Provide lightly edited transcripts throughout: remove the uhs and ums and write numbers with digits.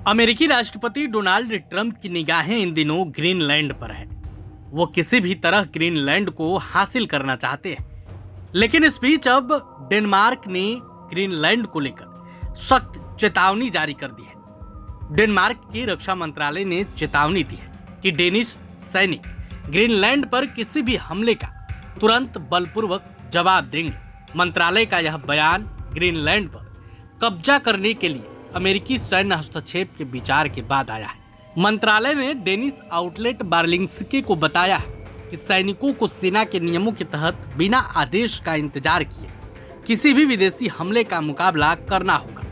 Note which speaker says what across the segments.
Speaker 1: अमेरिकी राष्ट्रपति Donald Trump की निगाहें इन दिनों ग्रीनलैंड पर है। वो किसी भी तरह ग्रीनलैंड को हासिल करना चाहते हैं, लेकिन इस बीच अब डेनमार्क ने ग्रीनलैंड को लेकर सख्त चेतावनी जारी कर दी है। डेनमार्क की रक्षा मंत्रालय ने चेतावनी दी है कि डेनिश सैनिक ग्रीनलैंड पर किसी भी हमले का तुरंत बलपूर्वक जवाब देंगे। मंत्रालय का यह बयान ग्रीनलैंड पर कब्जा करने के लिए अमेरिकी सैन्य हस्तक्षेप के विचार के बाद आया है। मंत्रालय ने डेनिश आउटलेट बार्लिंग्स्के को बताया कि सैनिकों को सेना के नियमों के तहत बिना आदेश का इंतजार किए किसी भी विदेशी हमले का मुकाबला करना होगा।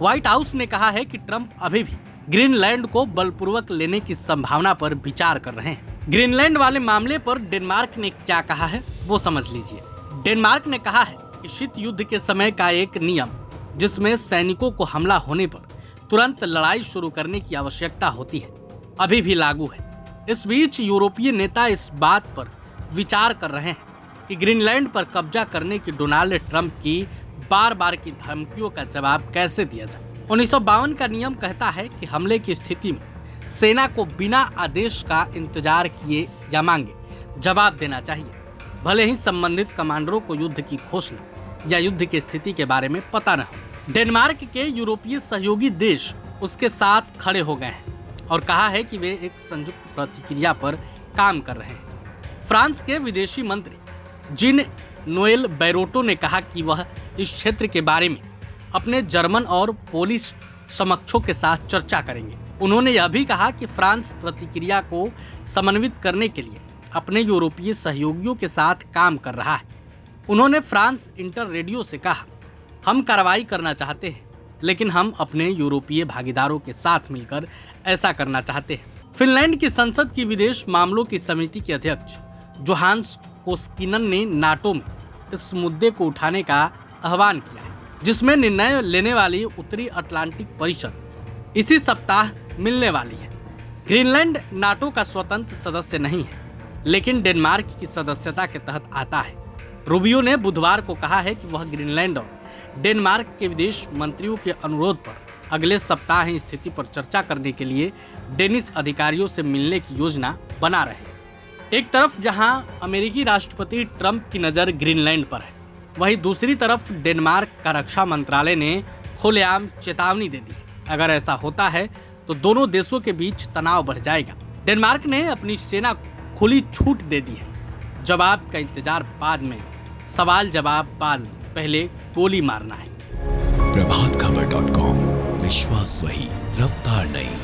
Speaker 1: व्हाइट हाउस ने कहा है कि ट्रंप अभी भी ग्रीनलैंड को बलपूर्वक लेने की संभावना पर विचार कर रहे हैं। ग्रीनलैंड वाले मामले पर डेनमार्क ने क्या कहा है वो समझ लीजिए। डेनमार्क ने कहा है कि शीत युद्ध के समय का एक नियम जिसमें सैनिकों को हमला होने पर तुरंत लड़ाई शुरू करने की आवश्यकता होती है, अभी भी लागू है। इस बीच यूरोपीय नेता इस बात पर विचार कर रहे हैं कि ग्रीनलैंड पर कब्जा करने की डोनाल्ड ट्रंप की बार बार की धमकियों का जवाब कैसे दिया जाए। 1952 का नियम कहता है कि हमले की स्थिति में सेना को बिना आदेश का इंतजार किए या मांगे जवाब देना चाहिए, भले ही संबंधित कमांडरों को युद्ध की घोषणा या युद्ध की स्थिति के बारे में पता न हो। डेनमार्क के यूरोपीय सहयोगी देश उसके साथ खड़े हो गए हैं और कहा है कि वे एक संयुक्त प्रतिक्रिया पर काम कर रहे हैं। फ्रांस के विदेशी मंत्री जीन नोएल बैरोटो ने कहा कि वह इस क्षेत्र के बारे में अपने जर्मन और पोलिश समकक्षों के साथ चर्चा करेंगे। उन्होंने यह भी कहा कि फ्रांस प्रतिक्रिया को समन्वित करने के लिए अपने यूरोपीय सहयोगियों के साथ काम कर रहा है। उन्होंने फ्रांस इंटर रेडियो से कहा, हम कार्रवाई करना चाहते हैं, लेकिन हम अपने यूरोपीय भागीदारों के साथ मिलकर ऐसा करना चाहते हैं। फिनलैंड की संसद की विदेश मामलों की समिति के अध्यक्ष जोहान्स कोस्किनन ने नाटो में इस मुद्दे को उठाने का आह्वान किया है, जिसमें निर्णय लेने वाली उत्तरी अटलांटिक परिषद इसी सप्ताह मिलने वाली है। ग्रीनलैंड नाटो का स्वतंत्र सदस्य नहीं है, लेकिन डेनमार्क की सदस्यता के तहत आता है। रूबियो ने बुधवार को कहा है कि वह ग्रीनलैंड और डेनमार्क के विदेश मंत्रियों के अनुरोध पर अगले सप्ताह ही स्थिति पर चर्चा करने के लिए डेनिश अधिकारियों से मिलने की योजना बना रहे हैं। एक तरफ जहां अमेरिकी राष्ट्रपति ट्रंप की नज़र ग्रीनलैंड पर है, वहीं दूसरी तरफ डेनमार्क का रक्षा मंत्रालय ने खुलेआम चेतावनी दे दी। अगर ऐसा होता है तो दोनों देशों के बीच तनाव बढ़ जाएगा। डेनमार्क ने अपनी सेना को खुली छूट दे दी है। जवाब का इंतजार बाद में, सवाल जवाब बाद में, पहले गोली मारना है।
Speaker 2: प्रभातखबर.com, विश्वास वही, रफ्तार नहीं।